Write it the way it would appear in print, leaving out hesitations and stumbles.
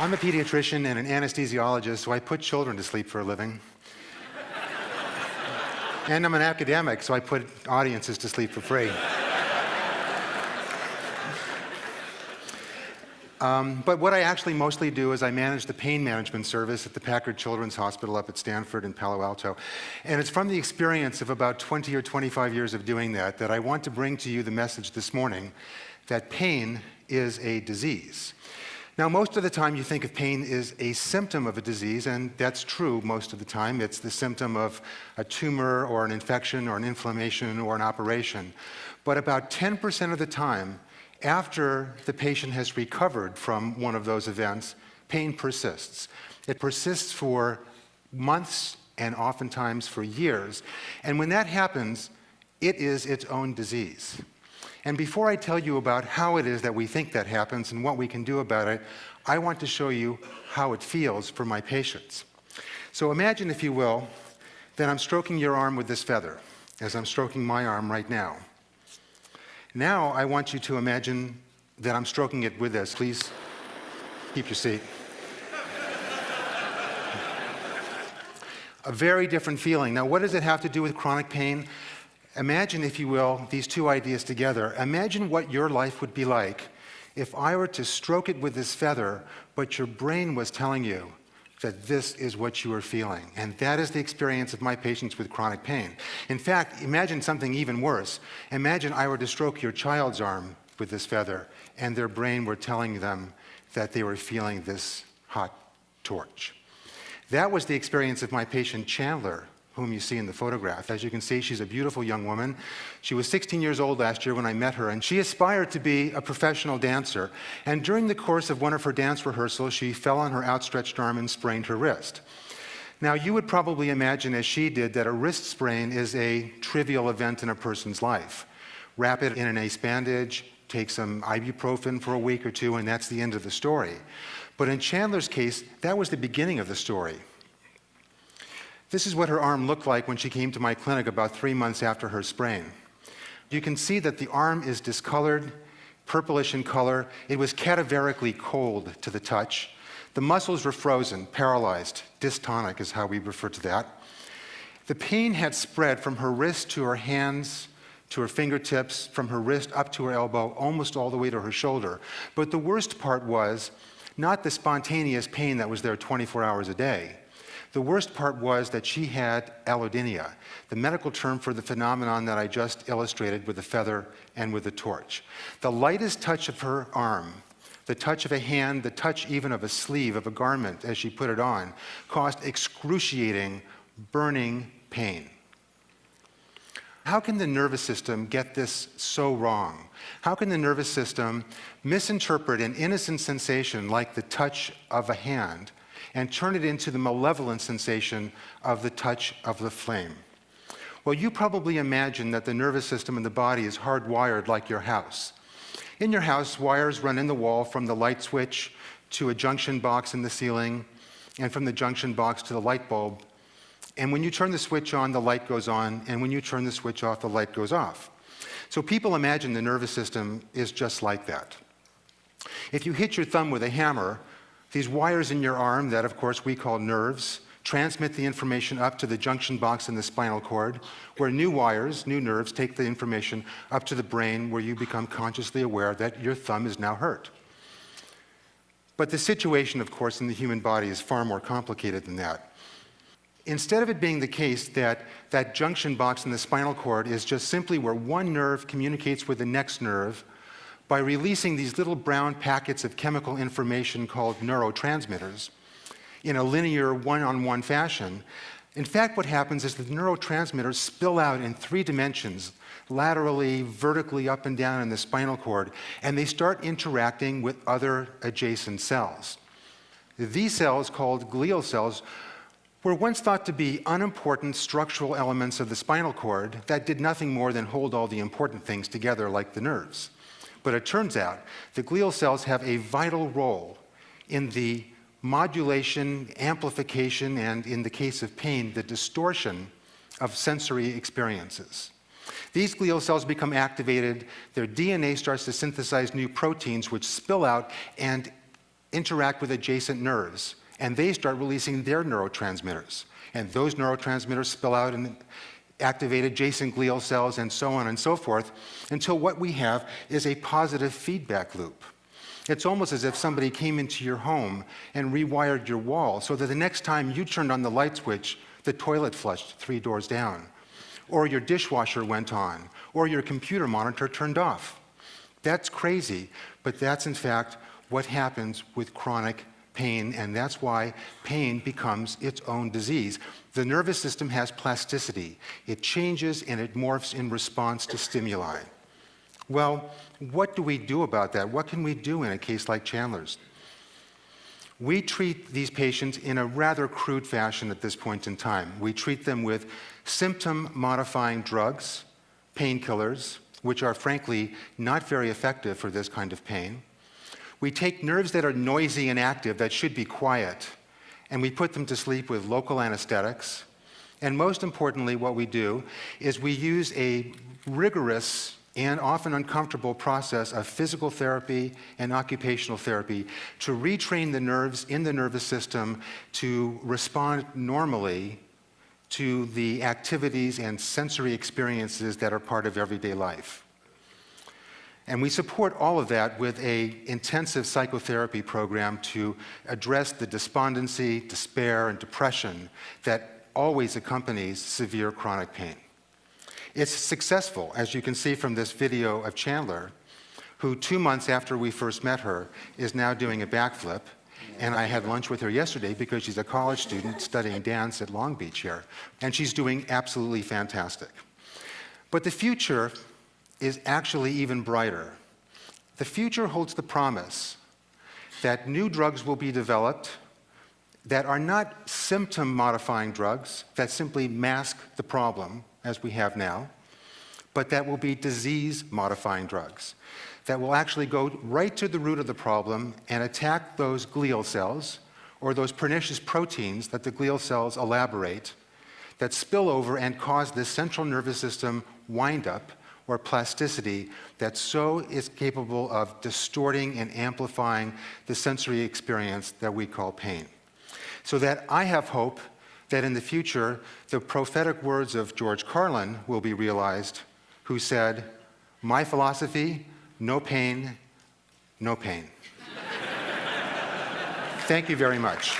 I'm a pediatrician and an anesthesiologist, so I put children to sleep for a living. And I'm an academic, so I put audiences to sleep for free. But what I actually mostly do is I manage the pain management service at the Packard Children's Hospital up at Stanford in Palo Alto. And it's from the experience of about 20 or 25 years of doing that that I want to bring to you the message this morning that pain is a disease. Now, most of the time you think of pain as a symptom of a disease, and that's true most of the time. It's the symptom of a tumor or an infection or an inflammation or an operation. But about 10% of the time, after the patient has recovered from one of those events, pain persists. It persists for months and oftentimes for years. And when that happens, it is its own disease. And before I tell you about how it is that we think that happens and what we can do about it, I want to show you how it feels for my patients. So imagine, if you will, that I'm stroking your arm with this feather, as I'm stroking my arm right now. Now I want you to imagine that I'm stroking it with this. Please keep your seat. A very different feeling. Now, what does it have to do with chronic pain? Imagine, if you will, these two ideas together. Imagine what your life would be like if I were to stroke it with this feather, but your brain was telling you that this is what you are feeling. And that is the experience of my patients with chronic pain. In fact, imagine something even worse. Imagine I were to stroke your child's arm with this feather, and their brain were telling them that they were feeling this hot torch. That was the experience of my patient Chandler, whom you see in the photograph. As you can see, she's a beautiful young woman. She was 16 years old last year when I met her, and she aspired to be a professional dancer. And during the course of one of her dance rehearsals, she fell on her outstretched arm and sprained her wrist. Now, you would probably imagine, as she did, that a wrist sprain is a trivial event in a person's life. Wrap it in an ace bandage, take some ibuprofen for a week or two, and that's the end of the story. But in Chandler's case, that was the beginning of the story. This is what her arm looked like when she came to my clinic about 3 months after her sprain. You can see that the arm is discolored, purplish in color. It was cadaverically cold to the touch. The muscles were frozen, paralyzed. Dystonic is how we refer to that. The pain had spread from her wrist to her hands, to her fingertips, from her wrist up to her elbow, almost all the way to her shoulder. But the worst part was not the spontaneous pain that was there 24 hours a day. The worst part was that she had allodynia, the medical term for the phenomenon that I just illustrated with the feather and with the torch. The lightest touch of her arm, the touch of a hand, the touch even of a sleeve of a garment as she put it on, caused excruciating, burning pain. How can the nervous system get this so wrong? How can the nervous system misinterpret an innocent sensation like the touch of a hand and turn it into the malevolent sensation of the touch of the flame? Well, you probably imagine that the nervous system in the body is hardwired like your house. In your house, wires run in the wall from the light switch to a junction box in the ceiling, and from the junction box to the light bulb. And when you turn the switch on, the light goes on, and when you turn the switch off, the light goes off. So people imagine the nervous system is just like that. If you hit your thumb with a hammer, these wires in your arm, that of course we call nerves, transmit the information up to the junction box in the spinal cord, where new wires, new nerves, take the information up to the brain, where you become consciously aware that your thumb is now hurt. But the situation, of course, in the human body is far more complicated than that. Instead of it being the case that that junction box in the spinal cord is just simply where one nerve communicates with the next nerve, by releasing these little brown packets of chemical information called neurotransmitters in a linear one-on-one fashion, in fact what happens is the neurotransmitters spill out in 3 dimensions, laterally, vertically, up and down in the spinal cord, and they start interacting with other adjacent cells. These cells, called glial cells, were once thought to be unimportant structural elements of the spinal cord that did nothing more than hold all the important things together like the nerves. But it turns out the glial cells have a vital role in the modulation, amplification, and in the case of pain, the distortion of sensory experiences. These glial cells become activated, their DNA starts to synthesize new proteins which spill out and interact with adjacent nerves, and they start releasing their neurotransmitters. And those neurotransmitters spill out and activate adjacent glial cells and so on and so forth, until what we have is a positive feedback loop. It's almost as if somebody came into your home and rewired your wall so that the next time you turned on the light switch, the toilet flushed 3 doors down, or your dishwasher went on, or your computer monitor turned off. That's crazy, but that's in fact what happens with chronic pain, and that's why pain becomes its own disease. The nervous system has plasticity. It changes and it morphs in response to stimuli. Well, what do we do about that? What can we do in a case like Chandler's? We treat these patients in a rather crude fashion at this point in time. We treat them with symptom-modifying drugs, painkillers, which are frankly not very effective for this kind of pain. We take nerves that are noisy and active, that should be quiet, and we put them to sleep with local anesthetics. And most importantly, what we do is we use a rigorous and often uncomfortable process of physical therapy and occupational therapy to retrain the nerves in the nervous system to respond normally to the activities and sensory experiences that are part of everyday life. And we support all of that with an intensive psychotherapy program to address the despondency, despair, and depression that always accompanies severe chronic pain. It's successful, as you can see from this video of Chandler, who 2 months after we first met her is now doing a backflip. And I had lunch with her yesterday because she's a college student studying dance at Long Beach here. And she's doing absolutely fantastic. But the future is actually even brighter. The future holds the promise that new drugs will be developed that are not symptom-modifying drugs that simply mask the problem, as we have now, but that will be disease-modifying drugs that will actually go right to the root of the problem and attack those glial cells or those pernicious proteins that the glial cells elaborate that spill over and cause this central nervous system wind-up or plasticity that so is capable of distorting and amplifying the sensory experience that we call pain. So that I have hope that in the future, the prophetic words of George Carlin will be realized, who said, "My philosophy, no pain, no pain." Thank you very much.